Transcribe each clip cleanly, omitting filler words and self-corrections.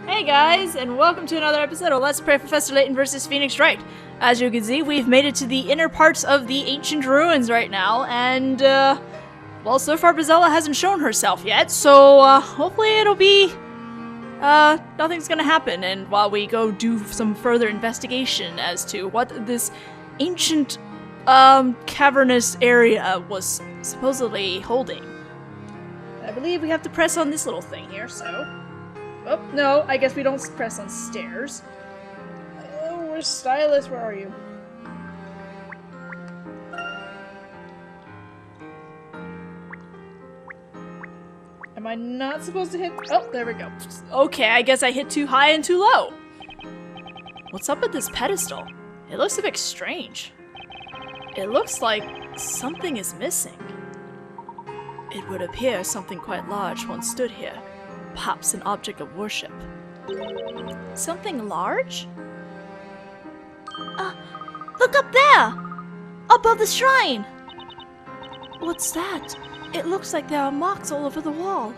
Hey guys, and welcome to another episode of Let's Play Professor Layton vs. Phoenix Wright. As you can see, we've made it to the inner parts of the ancient ruins right now, and, well, so far Espella hasn't shown herself yet, so, hopefully it'll be, nothing's gonna happen, and while we go do some further investigation as to what this ancient, cavernous area was supposedly holding. I believe we have to press on this little thing here, so... Oh, no, I guess we don't press on stairs. Oh, where's Stylus? Where are you? Am I not supposed to hit? Oh, there we go. Okay, I guess I hit too high and too low. What's up with this pedestal? It looks a bit strange. It looks like something is missing. It would appear something quite large once stood here. Perhaps an object of worship. Something large? Look up there! Above the shrine! What's that? It looks like there are marks all over the wall.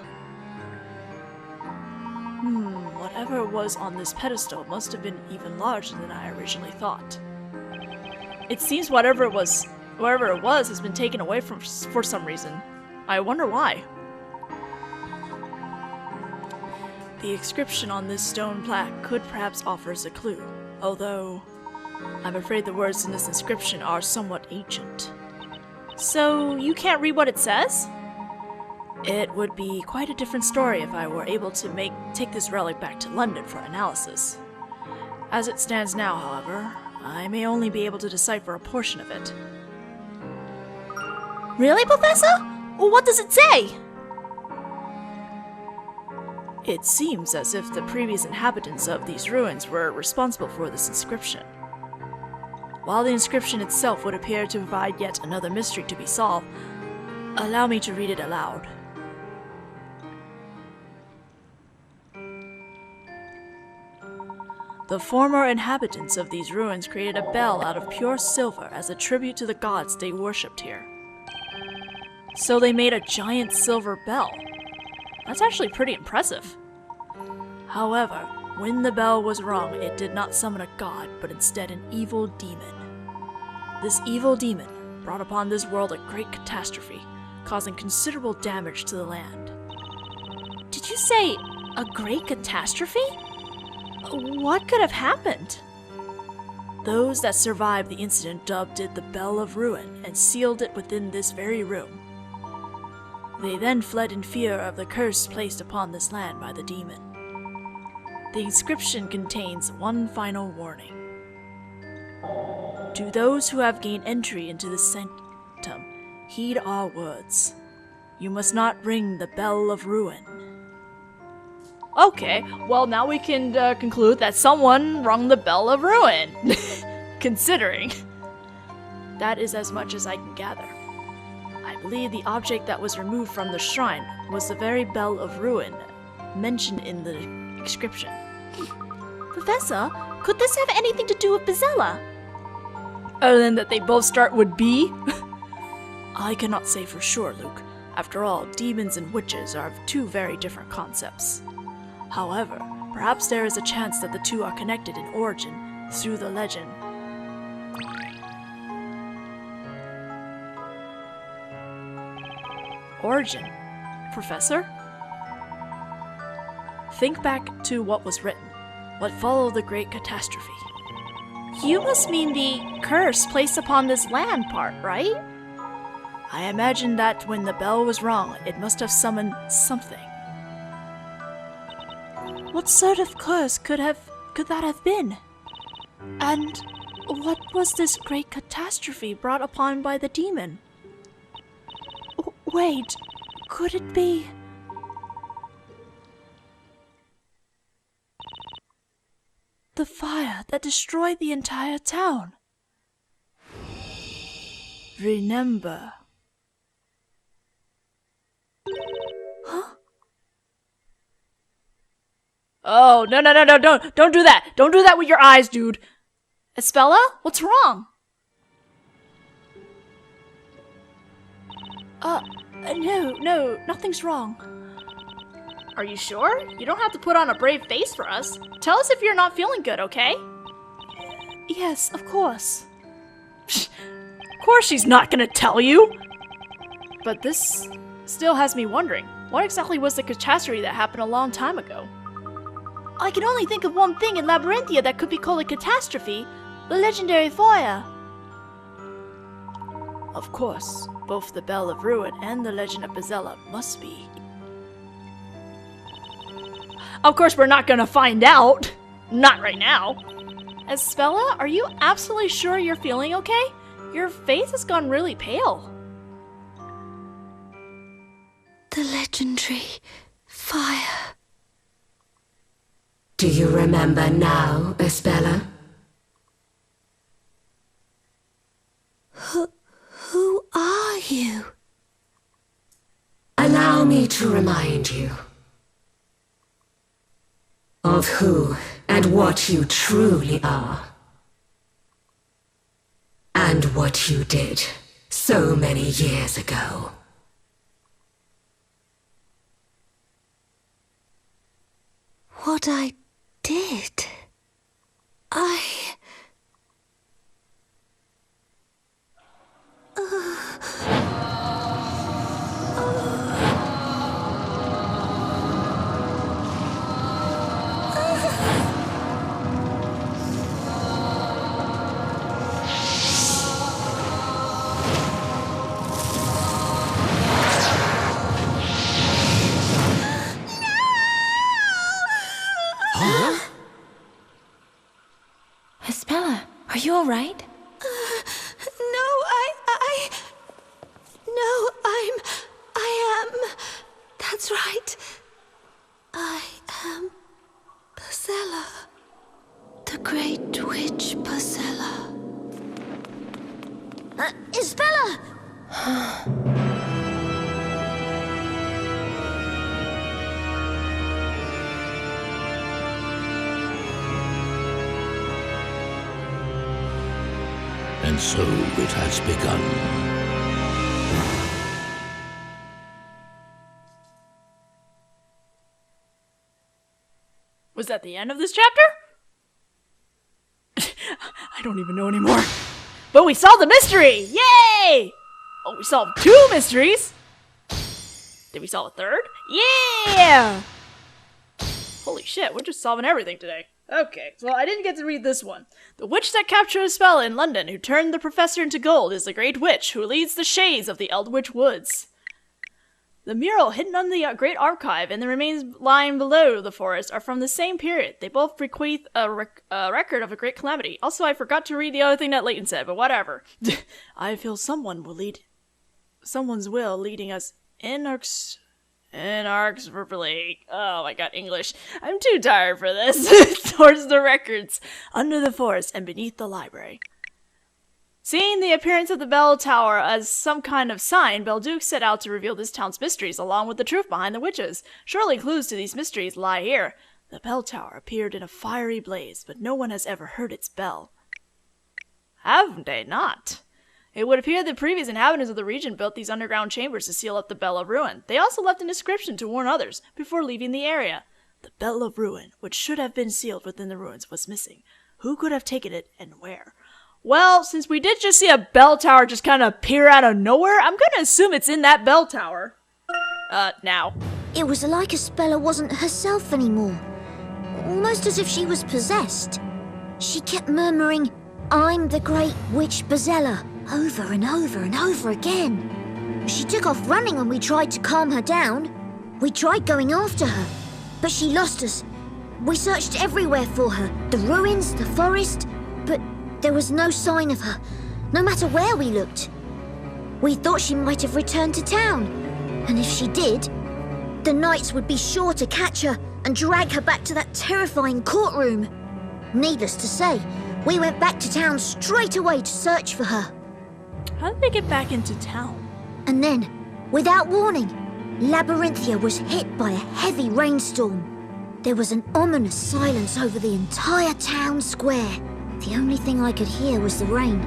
Whatever was on this pedestal must have been even larger than I originally thought. It seems wherever it was has been taken away for some reason. I wonder why. The inscription on this stone plaque could perhaps offer us a clue, although I'm afraid the words in this inscription are somewhat ancient. So, you can't read what it says? It would be quite a different story if I were able to take this relic back to London for analysis. As it stands now, however, I may only be able to decipher a portion of it. Really, Professor? What does it say? It seems as if the previous inhabitants of these ruins were responsible for this inscription. While the inscription itself would appear to provide yet another mystery to be solved, allow me to read it aloud. The former inhabitants of these ruins created a bell out of pure silver as a tribute to the gods they worshipped here. So they made a giant silver bell. That's actually pretty impressive. However, when the bell was rung, it did not summon a god, but instead an evil demon. This evil demon brought upon this world a great catastrophe, causing considerable damage to the land. Did you say a great catastrophe? What could have happened? Those that survived the incident dubbed it the Bell of Ruin and sealed it within this very room. They then fled in fear of the curse placed upon this land by the demon. The inscription contains one final warning. To those who have gained entry into the sanctum, heed our words. You must not ring the Bell of Ruin. Okay, well now we can conclude that someone rung the Bell of Ruin. Considering. That is as much as I can gather. I believe the object that was removed from the shrine was the very Bell of Ruin mentioned in the inscription. Professor, could this have anything to do with Espella? Other than that they both start with B? I cannot say for sure, Luke. After all, demons and witches are two very different concepts. However, perhaps there is a chance that the two are connected in origin through the legend. Origin? Professor? Think back to what was written, what followed the great catastrophe. You must mean the curse placed upon this land part, right? I imagine that when the bell was rung, it must have summoned something. What sort of curse could that have been? And what was this great catastrophe brought upon by the demon? Wait, could it be... the fire that destroyed the entire town? Remember. Huh? Oh, no, don't do that! Don't do that with your eyes, dude! Espella, what's wrong? No, nothing's wrong. Are you sure? You don't have to put on a brave face for us. Tell us if you're not feeling good, okay? Yes, of course. Of course she's not gonna tell you! But this still has me wondering, what exactly was the catastrophe that happened a long time ago? I can only think of one thing in Labyrinthia that could be called a catastrophe. The legendary fire. Of course, both the Bell of Ruin and the Legend of Espella must be. Of course we're not gonna find out! Not right now! Espella, are you absolutely sure you're feeling okay? Your face has gone really pale. The legendary fire. Do you remember now, Espella? Who are you? Allow me to remind you of who and what you truly are. And what you did so many years ago. What I did? Espella, are you alright? I am. That's right. I am Espella. The Great Witch Espella. Espella! And so it has begun. Was that the end of this chapter? I don't even know anymore. But we solved the mystery! Yay! Oh, we solved 2 mysteries! Did we solve a 3rd? Yeah! Holy shit, we're just solving everything today. Okay, well, I didn't get to read this one. The witch that captured Espella in London, who turned the professor into gold, is the Great Witch, who leads the shades of the Eldritch Woods. The mural hidden on the Great Archive and the remains lying below the forest are from the same period. They both bequeath a record of a great calamity. Also, I forgot to read the other thing that Layton said, but whatever. I feel someone's will leading us inexorably. Oh my god, English. I'm too tired for this. Towards the records, under the forest and beneath the library. Seeing the appearance of the bell tower as some kind of sign, Belduke set out to reveal this town's mysteries along with the truth behind the witches. Surely clues to these mysteries lie here. The bell tower appeared in a fiery blaze, but no one has ever heard its bell. Have they not? It would appear the previous inhabitants of the region built these underground chambers to seal up the Bell of Ruin. They also left an inscription to warn others before leaving the area. The Bell of Ruin, which should have been sealed within the ruins, was missing. Who could have taken it and where? Well, since we did just see a bell tower just kind of appear out of nowhere, I'm gonna assume it's in that bell tower. Now. It was like Espella wasn't herself anymore. Almost as if she was possessed. She kept murmuring, "I'm the Great Witch Espella," over and over and over again. She took off running when we tried to calm her down. We tried going after her, but she lost us. We searched everywhere for her, the ruins, the forest, but there was no sign of her, no matter where we looked. We thought she might have returned to town, and if she did, the knights would be sure to catch her and drag her back to that terrifying courtroom. Needless to say, we went back to town straight away to search for her. How did they get back into town? And then, without warning, Labyrinthia was hit by a heavy rainstorm. There was an ominous silence over the entire town square. The only thing I could hear was the rain.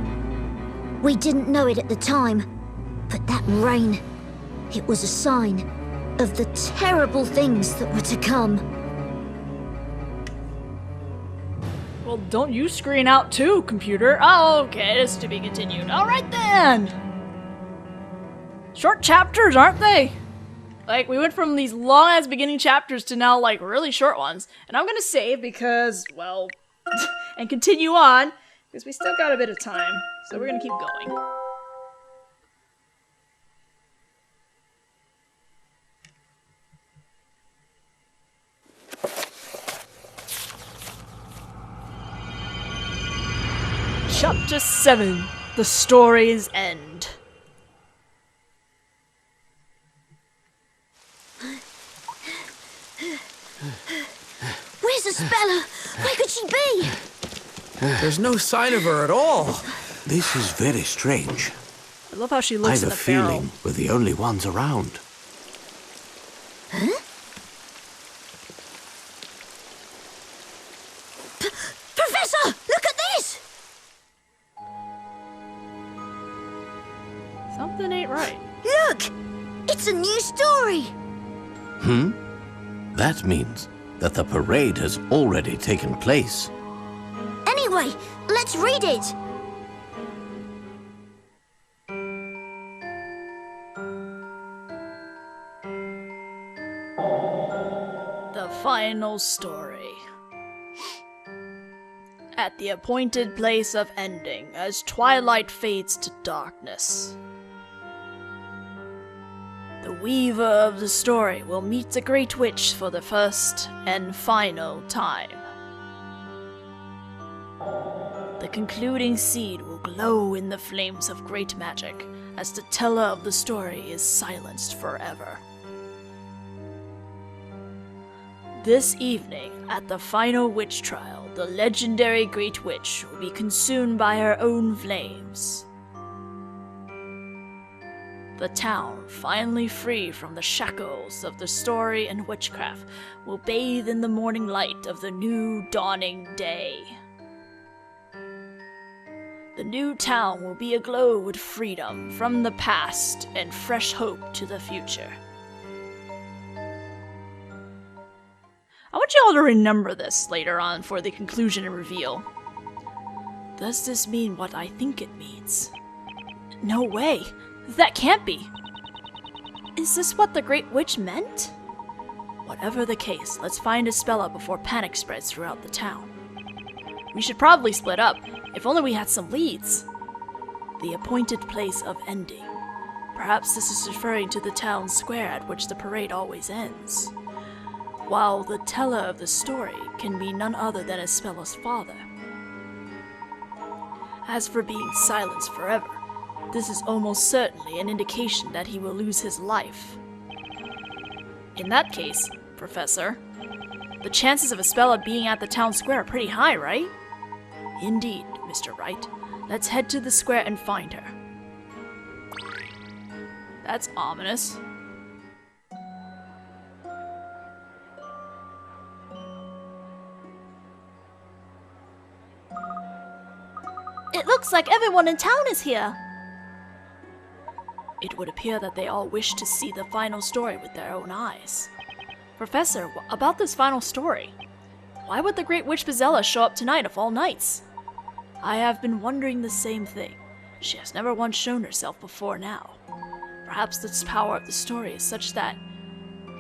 We didn't know it at the time, but that rain, it was a sign. of the terrible things that were to come. Well, don't you screen out too, computer. Oh, okay, it's to be continued. Alright then! Short chapters, aren't they? Like, we went from these long-ass beginning chapters to now, like, really short ones. And I'm gonna save because, well, and continue on, because we still got a bit of time. So we're gonna keep going. Chapter 7, The Story's End. Where's Espella? Where could she be? There's no sign of her at all. This is very strange. I love how she I looks have in a the barrel. feeling we're the only ones around. Huh? Professor, look at this! Something ain't right. Look! It's a new story! That means that the parade has already taken place. Anyway, let's read it! The final story. At the appointed place of ending, as twilight fades to darkness, the weaver of the story will meet the Great Witch for the first and final time. The concluding seed will glow in the flames of great magic as the teller of the story is silenced forever. This evening, at the final witch trial, the legendary Great Witch will be consumed by her own flames. The town, finally free from the shackles of the story and witchcraft, will bathe in the morning light of the new dawning day. The new town will be aglow with freedom from the past and fresh hope to the future. I want you all to remember this later on for the conclusion and reveal. Does this mean what I think it means? No way! That can't be! Is this what the Great Witch meant? Whatever the case, let's find Espella before panic spreads throughout the town. We should probably split up, if only we had some leads. The appointed place of ending. Perhaps this is referring to the town square at which the parade always ends. While the teller of the story can be none other than Espella's father. As for being silenced forever, this is almost certainly an indication that he will lose his life. In that case, Professor, the chances of Espella being at the town square are pretty high, right? Indeed, Mr. Wright. Let's head to the square and find her. That's ominous. It looks like everyone in town is here. It would appear that they all wish to see the final story with their own eyes. Professor, about this final story. Why would the Great Witch Espella show up tonight of all nights? I have been wondering the same thing. She has never once shown herself before now. Perhaps the power of the story is such that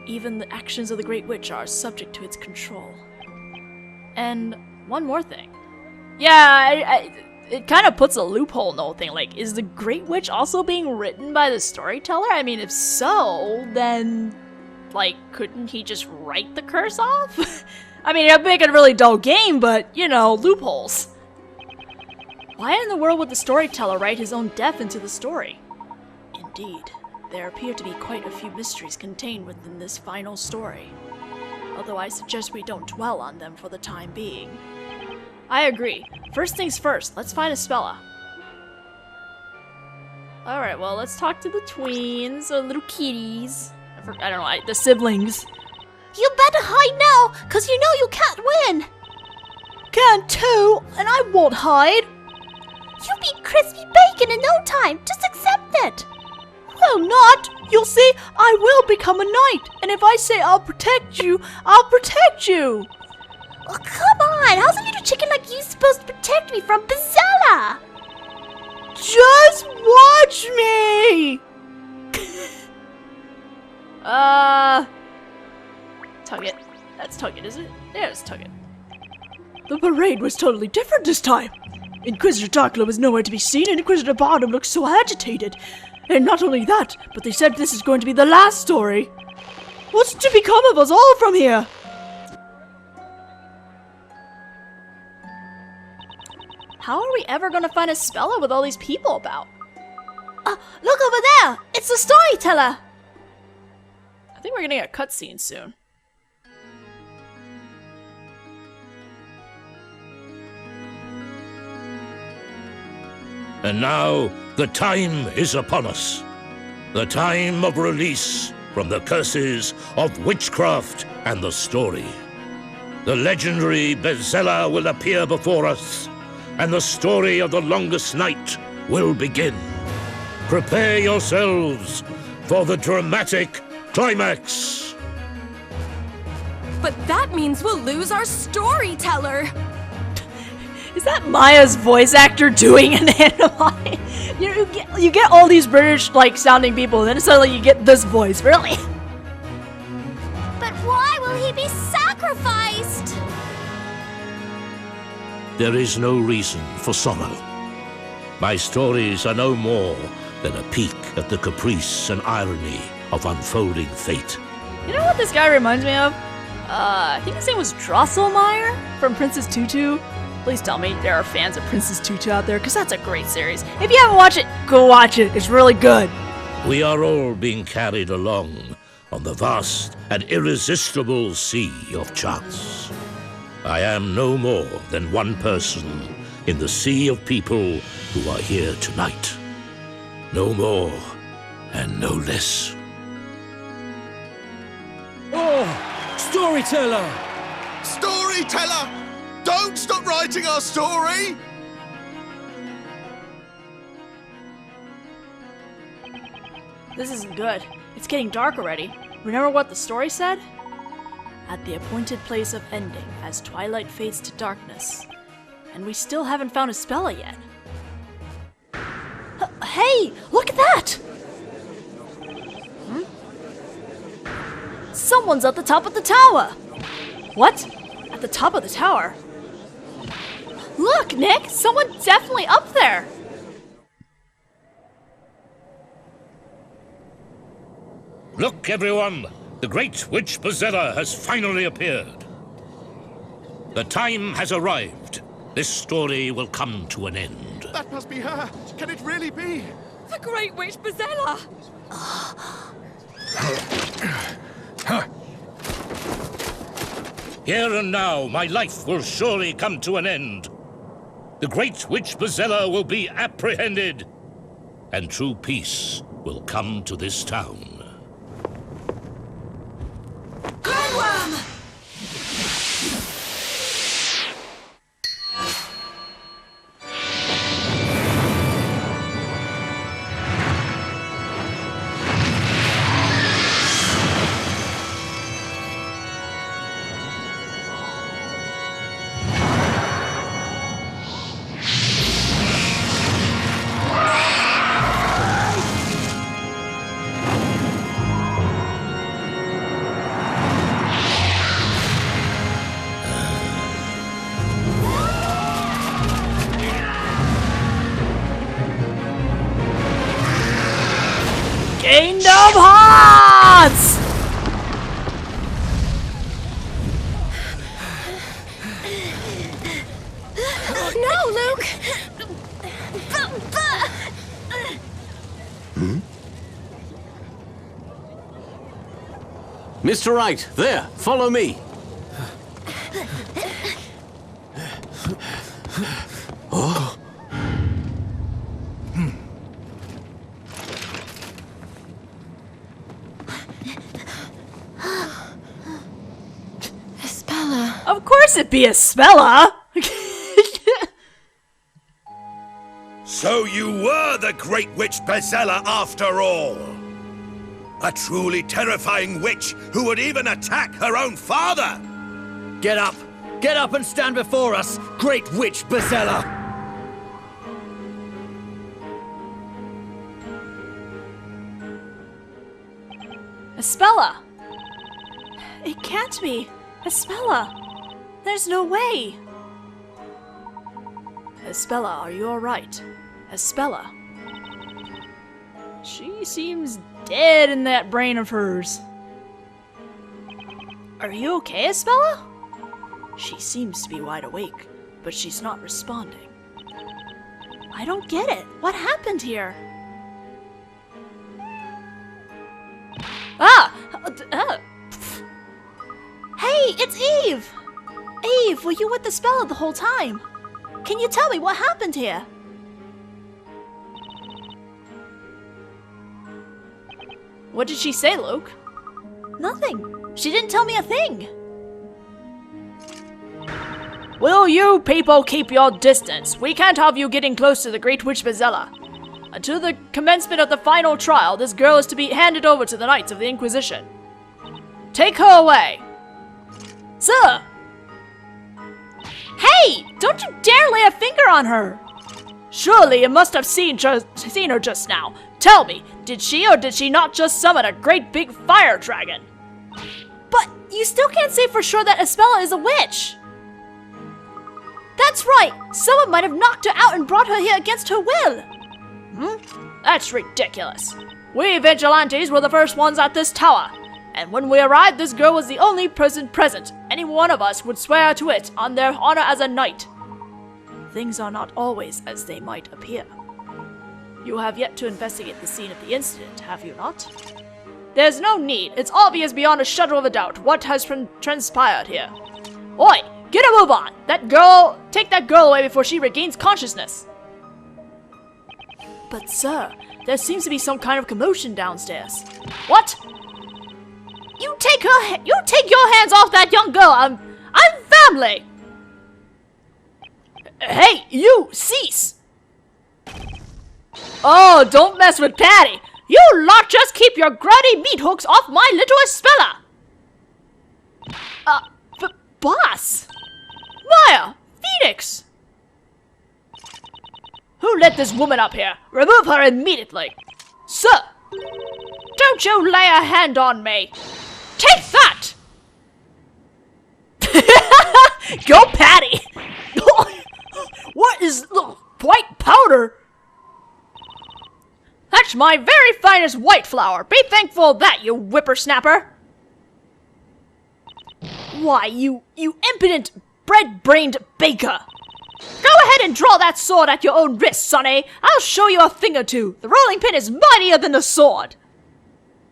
even the actions of the Great Witch are subject to its control. And one more thing. Yeah, it kind of puts a loophole in the whole thing. Like, is the Great Witch also being written by the storyteller? I mean, if so, then, like, couldn't he just write the curse off? I mean, it'd make it a really dull game, but, you know, loopholes. Why in the world would the storyteller write his own death into the story? Indeed, there appear to be quite a few mysteries contained within this final story. Although I suggest we don't dwell on them for the time being. I agree. First things first, let's find Espella. Alright, well, let's talk to the tweens, or little kitties. I don't know, the siblings. You better hide now, cause you know you can't win. Can too, and I won't hide. You'll be crispy bacon in no time. Just accept it. will not! You'll see, I will become a knight! And if I say I'll protect you, I'll protect you! Oh, come on! How's a little chicken like you supposed to protect me from Espella? Just watch me! Tug it. That's Tug it, is it? Yeah, it's Tug it. The parade was totally different this time. Inquisitor Darkler was nowhere to be seen, and Inquisitor Barnum looked so agitated. And not only that, but they said this is going to be the last story. What's to become of us all from here? How are we ever gonna find Espella with all these people about? Look over there! It's the storyteller! I think we're gonna get a cutscene soon. And now, the time is upon us. The time of release from the curses of witchcraft and the story. The legendary Espella will appear before us, and the story of the longest night will begin. Prepare yourselves for the dramatic climax. But that means we'll lose our storyteller. Is that Maya's voice actor doing an anime? You get all these British like sounding people, and then suddenly you get this voice. Really? But why will he be sacrificed? There is no reason for sorrow. My stories are no more than a peek at the caprice and irony of unfolding fate. You know what this guy reminds me of? I think his name was Drosselmeyer from Princess Tutu. Please tell me there are fans of Princess Tutu out there, because that's a great series. If you haven't watched it, go watch it. It's really good. We are all being carried along on the vast and irresistible sea of chance. I am no more than one person in the sea of people who are here tonight. No more and no less. Oh, storyteller! Storyteller! Don't stop writing our story! This isn't good. It's getting dark already. Remember what the story said? At the appointed place of ending, as twilight fades to darkness. And we still haven't found Espella yet. Hey, look at that! Someone's at the top of the tower! What? At the top of the tower? Look, Nick! Someone's definitely up there! Look, everyone! The great witch Espella has finally appeared. The time has arrived. This story will come to an end. That must be her. Can it really be? The great witch Espella! Here and now, my life will surely come to an end. The great witch Espella will be apprehended, and true peace will come to this town. Kingdom Hearts! No, Luke! Mr. Wright, there, follow me. Oh. Espella. Of course it'd be Espella! So you were the Great Witch Bezella after all! A truly terrifying witch who would even attack her own father! Get up! Get up and stand before us, Great Witch Bezella! Espella! It can't be! Espella! There's no way! Espella, are you alright? Espella? She seems dead in that brain of hers. Are you okay, Espella? She seems to be wide awake, but she's not responding. I don't get it. What happened here? Hey, it's Eve! Eve, were you with Espella the whole time? Can you tell me what happened here? What did she say, Luke? Nothing. She didn't tell me a thing. Will you people keep your distance? We can't have you getting close to the Great Witch Bezella. Until the commencement of the final trial, this girl is to be handed over to the Knights of the Inquisition. Take her away. Sir! Hey! Don't you dare lay a finger on her! Surely you must have seen her just now. Tell me, did she or did she not just summon a great big fire dragon? But you still can't say for sure that Espella is a witch! That's right! Someone might have knocked her out and brought her here against her will! That's ridiculous. We vigilantes were the first ones at this tower, and when we arrived, this girl was the only person present. Any one of us would swear to it on their honor as a knight. Things are not always as they might appear. You have yet to investigate the scene of the incident, have you not? There's no need. It's obvious beyond a shadow of a doubt what has transpired here. Oi! Get a move on! Take that girl away before she regains consciousness! But sir, there seems to be some kind of commotion downstairs. What? You take your hands off that young girl! I'm family! Hey, you! Cease! Oh, don't mess with Patty! You lot just keep your grody meat hooks off my little Espella! Boss! Maya! Phoenix! Who let this woman up here? Remove her immediately! Sir! Don't you lay a hand on me! Take that! Go, Patty! What is the white powder? That's my very finest white flour. Be thankful of that, you whippersnapper! Why, you impudent, bread-brained baker! Go ahead and draw that sword at your own wrist, Sonny! I'll show you a thing or two! The rolling pin is mightier than the sword!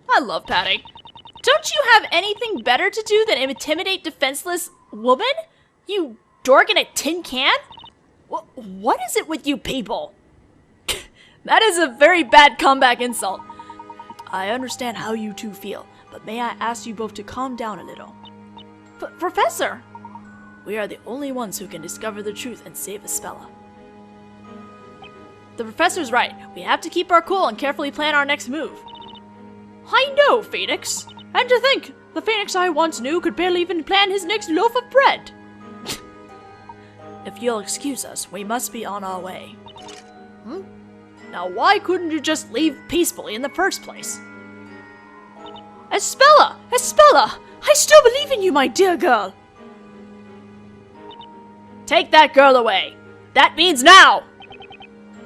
I love Patty. Don't you have anything better to do than intimidate defenseless woman? You dork in a tin can? What is it with you people? That is a very bad comeback insult. I understand how you two feel, but may I ask you both to calm down a little? Professor! We are the only ones who can discover the truth and save Espella. The professor's right. We have to keep our cool and carefully plan our next move. I know, Phoenix! And to think, the Phoenix I once knew could barely even plan his next loaf of bread! If you'll excuse us, we must be on our way. Now why couldn't you just leave peacefully in the first place? Espella! Espella! I still believe in you, my dear girl! Take that girl away! That means now!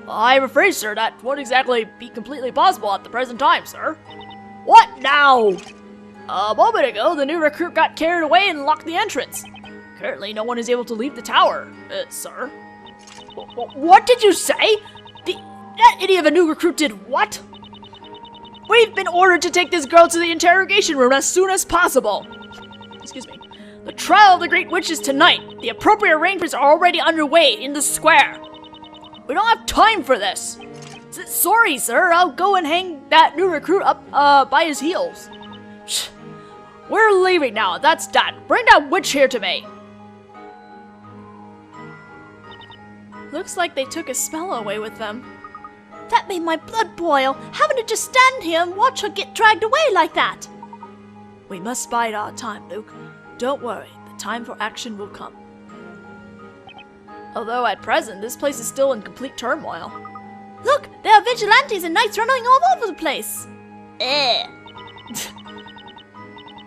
I'm afraid, sir, that won't exactly be completely possible at the present time, sir. What now? A moment ago, the new recruit got carried away and locked the entrance. Currently, no one is able to leave the tower, sir. What did you say? That idiot of a new recruit did what? We've been ordered to take this girl to the interrogation room as soon as possible. Excuse me. The trial of the Great Witch is tonight. The appropriate arrangements are already underway in the square. We don't have time for this. Sorry, sir. I'll go and hang that new recruit up by his heels. We're leaving now. That's done. Bring that witch here to me. Looks like they took Espella away with them. That made my blood boil, having to just stand here and watch her get dragged away like that. We must bide our time, Luke. Don't worry, the time for action will come. Although at present, this place is still in complete turmoil. Look, there are vigilantes and knights running all over the place.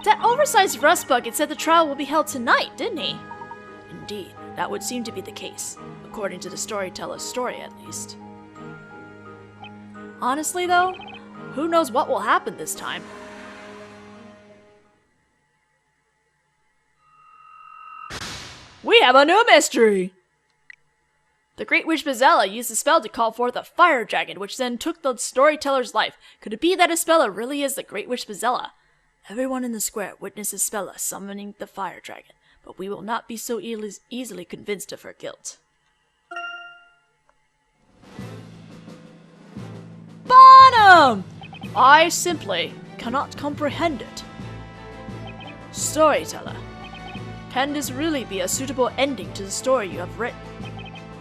That oversized rust bucket said the trial will be held tonight, didn't he? Indeed, that would seem to be the case, according to the storyteller's story at least. Honestly though, who knows what will happen this time? We have a new mystery! The Great Witch Espella used a spell to call forth a fire dragon, which then took the storyteller's life. Could it be that Espella really is the Great Witch Espella? Everyone in the square witnesses Espella summoning the fire dragon, but we will not be so easily convinced of her guilt. Barnum! I simply cannot comprehend it. Storyteller, can this really be a suitable ending to the story you have written?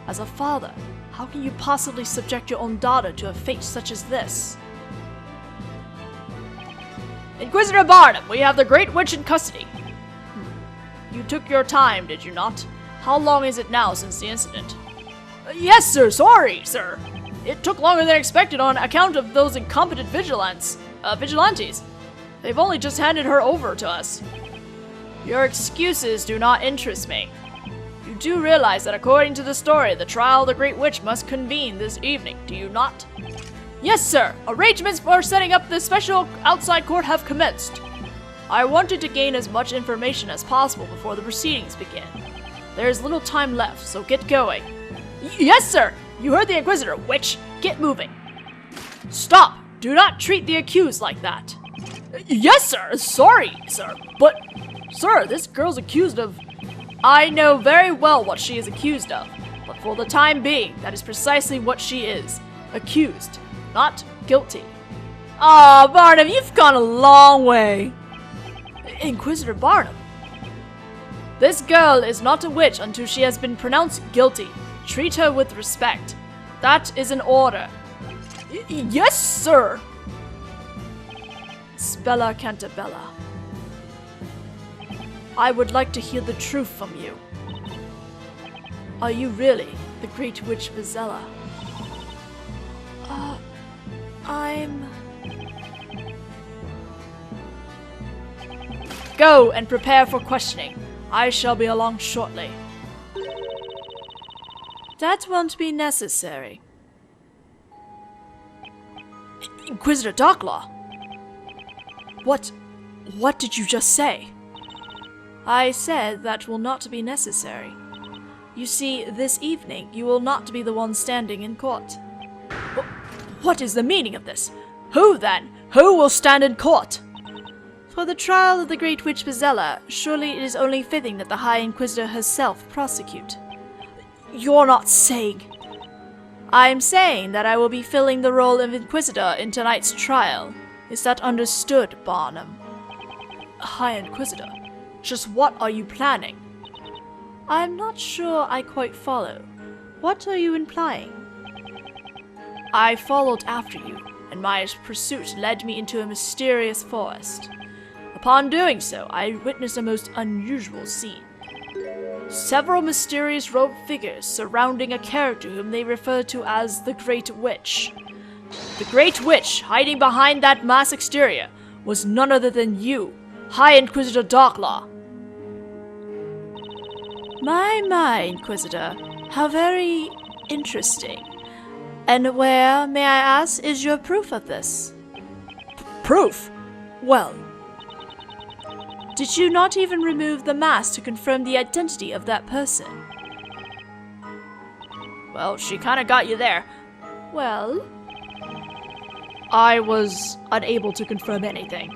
As a father, how can you possibly subject your own daughter to a fate such as this? Inquisitor Barnum, we have the Great Witch in custody. You took your time, did you not? How long is it now since the incident? Yes, sir. Sorry, sir. It took longer than expected on account of those incompetent vigilantes. They've only just handed her over to us. Your excuses do not interest me. You do realize that according to the story, the trial of the Great Witch must convene this evening, do you not? Yes, sir. Arrangements for setting up the special outside court have commenced. I wanted to gain as much information as possible before the proceedings begin. There is little time left, so get going. Yes, sir. You heard the Inquisitor. Witch, get moving. Stop. Do not treat the accused like that. Yes, sir. Sorry, sir. But, sir, this girl's accused of... I know very well what she is accused of, but for the time being, that is precisely what she is. Accused, not guilty. Ah, Barnum, you've gone a long way. Inquisitor Barnum. This girl is not a witch until she has been pronounced guilty. Treat her with respect. That is an order. Yes, sir. Espella Cantabella. I would like to hear the truth from you. Are you really the Great Witch Espella? I'm... Go and prepare for questioning. I shall be along shortly. That won't be necessary. Inquisitor Darklaw! What did you just say? I said that will not be necessary. You see, this evening you will not be the one standing in court. What is the meaning of this? Who, then? Who will stand in court? For the trial of the Great Witch Espella, surely it is only fitting that the High Inquisitor herself prosecute. You're not saying... I'm saying that I will be filling the role of Inquisitor in tonight's trial. Is that understood, Barnum? High Inquisitor, just what are you planning? I'm not sure I quite follow. What are you implying? I followed after you, and my pursuit led me into a mysterious forest. Upon doing so, I witnessed a most unusual scene. Several mysterious robed figures surrounding a character whom they referred to as the Great Witch. The Great Witch, hiding behind that masked exterior, was none other than you, High Inquisitor Darklaw. My, Inquisitor, how very interesting. And where, may I ask, is your proof of this? Proof? Well, did you not even remove the mask to confirm the identity of that person? Well, she kinda got you there. Well, I was unable to confirm anything.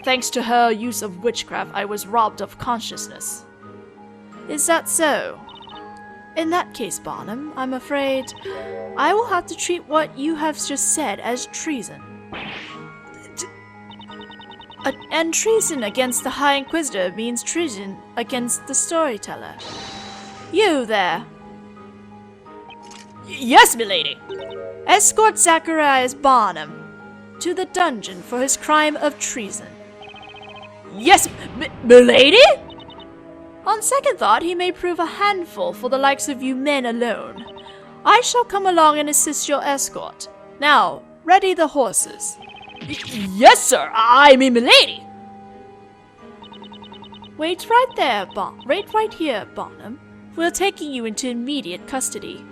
Thanks to her use of witchcraft, I was robbed of consciousness. Is that so? In that case, Barnum, I'm afraid I will have to treat what you have just said as treason. And treason against the High Inquisitor means treason against the storyteller. You there! Yes, milady. Escort Zacharias Barnum to the dungeon for his crime of treason. Yes, milady? On second thought, he may prove a handful for the likes of you men alone. I shall come along and assist your escort. Now, ready the horses. Yes, sir. I mean, milady. Wait right there, Wait right here, Barnum. We're taking you into immediate custody.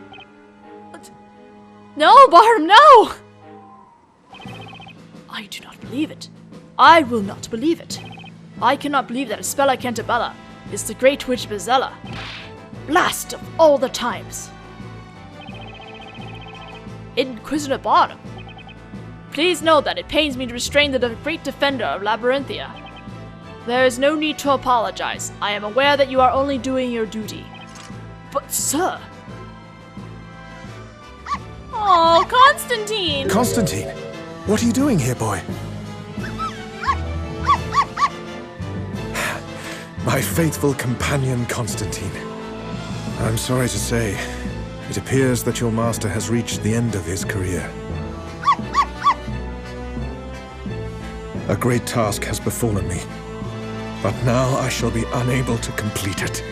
No, Barnum, no! I do not believe it. I will not believe it. I cannot believe that Espella Cantabella is the great witch Bezella. Last of all the times. Inquisitor Barnum. Please know that it pains me to restrain the great defender of Labyrinthia. There is no need to apologize. I am aware that you are only doing your duty. But, sir... Oh, Constantine! Constantine, what are you doing here, boy? My faithful companion, Constantine. I'm sorry to say, it appears that your master has reached the end of his career. A great task has befallen me, but now I shall be unable to complete it.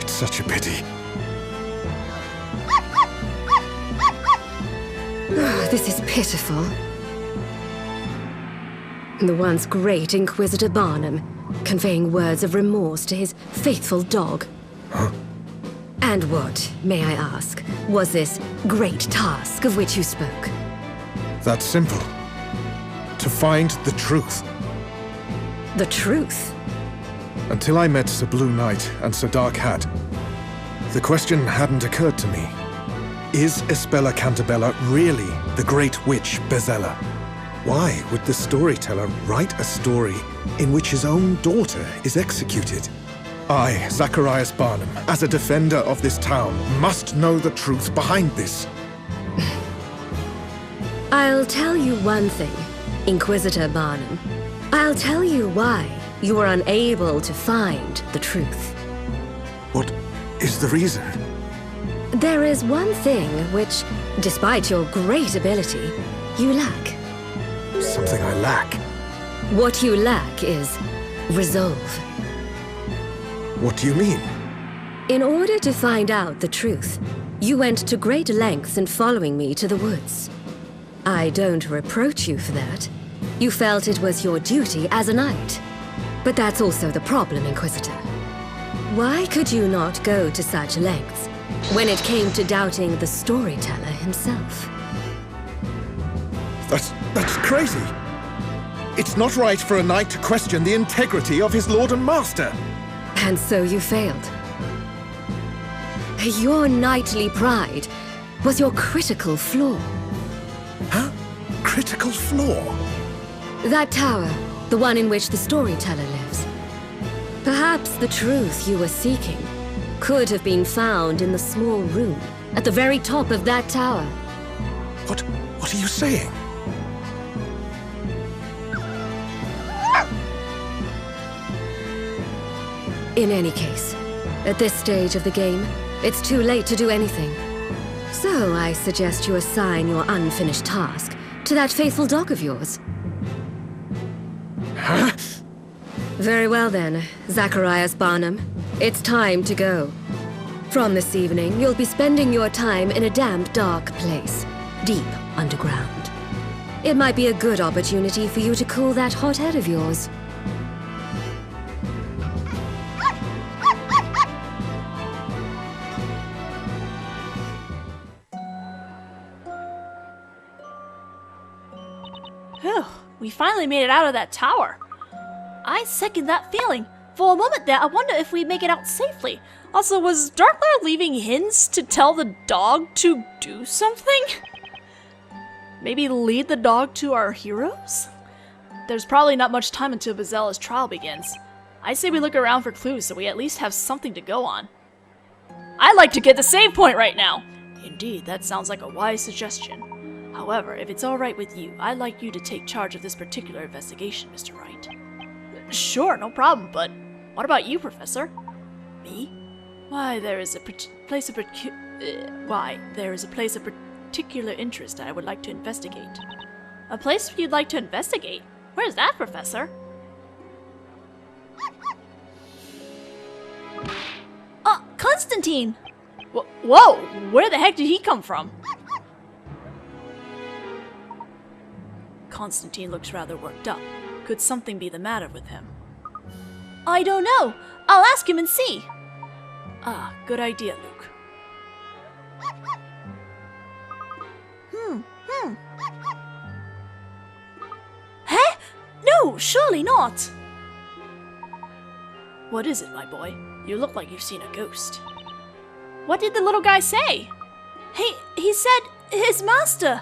It's such a pity. This is pitiful. The once great Inquisitor Barnum, conveying words of remorse to his faithful dog. Huh? And what, may I ask, was this great task of which you spoke? That's simple. To find the truth. The truth? Until I met Sir Blue Knight and Sir Dark Hat, the question hadn't occurred to me. Is Espella Cantabella really the great witch Bezella? Why would the storyteller write a story in which his own daughter is executed? I, Zacharias Barnum, as a defender of this town, must know the truth behind this. I'll tell you one thing, Inquisitor Barnum. I'll tell you why you were unable to find the truth. What is the reason? There is one thing which, despite your great ability, you lack. Something I lack? What you lack is resolve. What do you mean? In order to find out the truth, you went to great lengths in following me to the woods. I don't reproach you for that. You felt it was your duty as a knight. But that's also the problem, Inquisitor. Why could you not go to such lengths when it came to doubting the storyteller himself? That's crazy. It's not right for a knight to question the integrity of his lord and master. And so you failed. Your knightly pride was your critical flaw. Huh? Critical flaw? That tower, the one in which the storyteller lives. Perhaps the truth you were seeking could have been found in the small room at the very top of that tower. What are you saying? In any case, at this stage of the game, it's too late to do anything. So I suggest you assign your unfinished task to that faithful dog of yours. Huh? Very well then, Zacharias Barnum. It's time to go. From this evening, you'll be spending your time in a damp, dark place, deep underground. It might be a good opportunity for you to cool that hot head of yours. Whew, we finally made it out of that tower. I second that feeling. For a moment there, I wonder if we make it out safely. Also, was Darkler leaving hints to tell the dog to do something? Maybe lead the dog to our heroes? There's probably not much time until Bezella's trial begins. I say we look around for clues so we at least have something to go on. I'd like to get the save point right now! Indeed, that sounds like a wise suggestion. However, if it's alright with you, I'd like you to take charge of this particular investigation, Mr. Wright. Sure, no problem, but what about you, Professor? Me? Why, there is a place of there is a place of particular interest I would like to investigate. A place you'd like to investigate? Where's that, Professor? Constantine! Whoa! Where the heck did he come from? Constantine looks rather worked up. Could something be the matter with him? I don't know. I'll ask him and see. Ah, good idea, Luke. Huh? No, surely not. What is it, my boy? You look like you've seen a ghost. What did the little guy say? He said his master,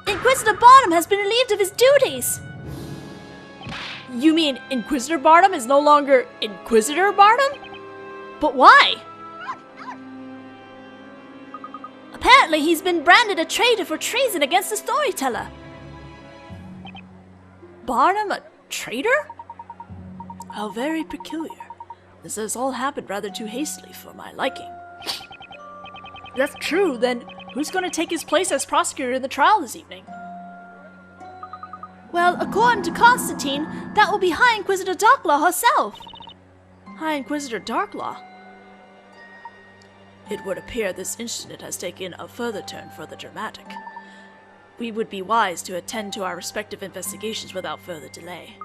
Inquisitor Barnum, has been relieved of his duties. You mean Inquisitor Barnum is no longer Inquisitor Barnum? But why? Apparently he's been branded a traitor for treason against the storyteller. Barnum a traitor? How very peculiar. This has all happened rather too hastily for my liking. If that's true, then who's going to take his place as prosecutor in the trial this evening? Well, according to Constantine, that will be High Inquisitor Darklaw herself. High Inquisitor Darklaw? It would appear this incident has taken a further turn for the dramatic. We would be wise to attend to our respective investigations without further delay.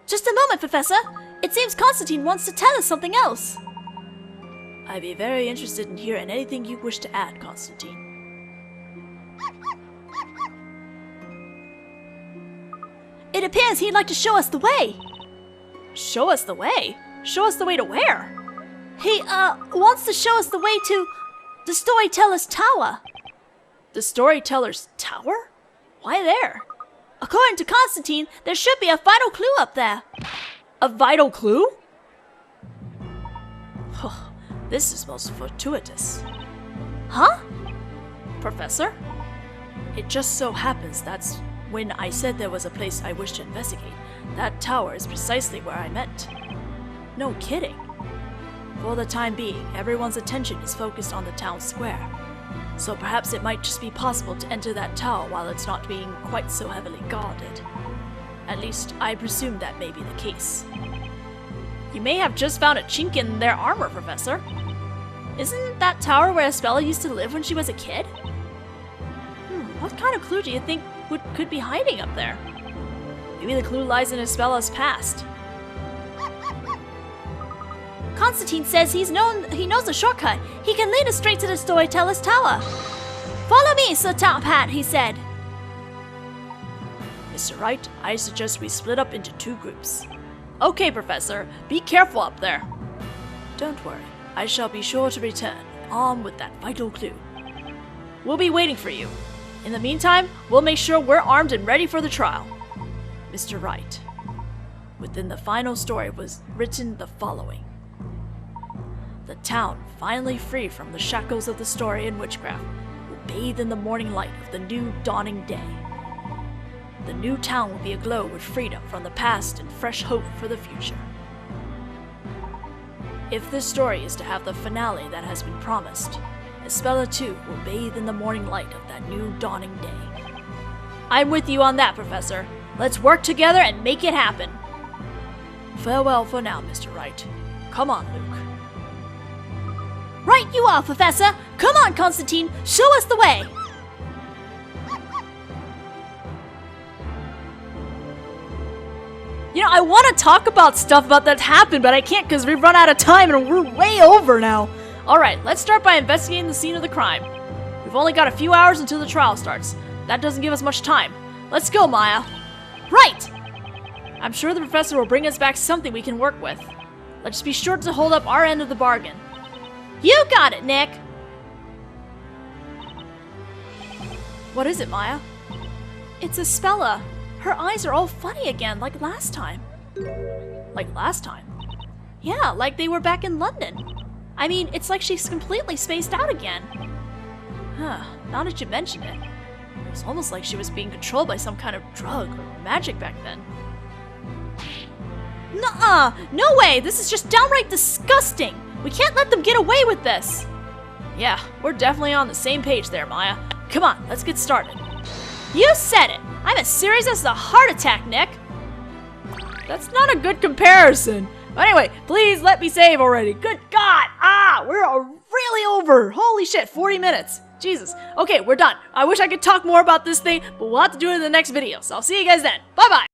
Just a moment, Professor. It seems Constantine wants to tell us something else. I'd be very interested in hearing anything you wish to add, Constantine. It appears he'd like to show us the way. Show us the way? Show us the way to where? He, wants to show us the way to the Storyteller's Tower. The Storyteller's Tower? Why there? According to Constantine, there should be a vital clue up there. A vital clue? This is most fortuitous. Huh? Professor? It just so happens that's when I said there was a place I wish to investigate. That tower is precisely where I meant. No kidding. For the time being, everyone's attention is focused on the town square. So perhaps it might just be possible to enter that tower while it's not being quite so heavily guarded. At least, I presume that may be the case. You may have just found a chink in their armor, Professor. Isn't that tower where Espella used to live when she was a kid? What kind of clue do you think could be hiding up there? Maybe the clue lies in Espella's past. Constantine says he knows a shortcut. He can lead us straight to the Storyteller's Tower. Follow me, Sir Top Hat, he said. Mr. Wright, I suggest we split up into 2 groups. Okay, Professor. Be careful up there. Don't worry. I shall be sure to return, armed with that vital clue. We'll be waiting for you. In the meantime, we'll make sure we're armed and ready for the trial. Mr. Wright, within the final story was written the following. The town, finally free from the shackles of the story and witchcraft, will bathe in the morning light of the new dawning day. The new town will be aglow with freedom from the past and fresh hope for the future. If this story is to have the finale that has been promised, Espella too will bathe in the morning light of that new dawning day. I'm with you on that, Professor. Let's work together and make it happen. Farewell for now, Mr. Wright. Come on, Luke. Right you are, Professor! Come on, Constantine! Show us the way! You know, I want to talk about stuff about that happened, but I can't because we've run out of time and we're way over now. Alright, let's start by investigating the scene of the crime. We've only got a few hours until the trial starts. That doesn't give us much time. Let's go, Maya. Right! I'm sure the professor will bring us back something we can work with. Let's be sure to hold up our end of the bargain. You got it, Nick! What is it, Maya? It's Espella. Her eyes are all funny again, like last time. Like last time? Yeah, like they were back in London. I mean, it's like she's completely spaced out again. Huh, now that you mention it. It's almost like she was being controlled by some kind of drug or magic back then. Nuh-uh! No way! This is just downright disgusting! We can't let them get away with this! Yeah, we're definitely on the same page there, Maya. Come on, let's get started. You said it! I'm as serious as a heart attack, Nick! That's not a good comparison. Anyway, please let me save already. Good God! We're really over. Holy shit, 40 minutes. Jesus. Okay, we're done. I wish I could talk more about this thing, but we'll have to do it in the next video. So I'll see you guys then. Bye-bye!